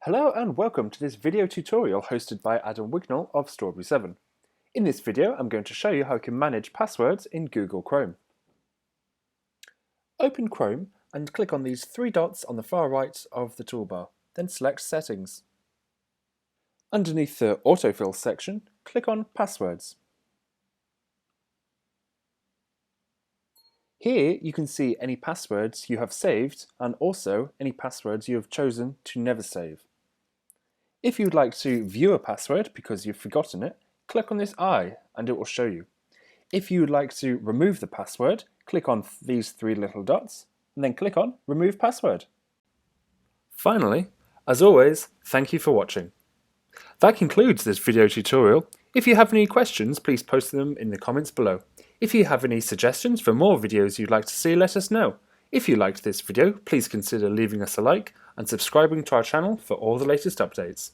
Hello and welcome to this video tutorial hosted by Adam Wignall of Strawberry 7. In this video I'm going to show you how you can manage passwords in Google Chrome. Open Chrome and click on these three dots on the far right of the toolbar, then select Settings. Underneath the Autofill section, click on Passwords. Here you can see any passwords you have saved and also any passwords you have chosen to never save. If you'd like to view a password because you've forgotten it, click on this eye and it will show you. If you would like to remove the password, click on these three little dots and then click on Remove Password. Finally, as always, thank you for watching. That concludes this video tutorial. If you have any questions, please post them in the comments below. If you have any suggestions for more videos you'd like to see, let us know. If you liked this video, please consider leaving us a like and subscribing to our channel for all the latest updates.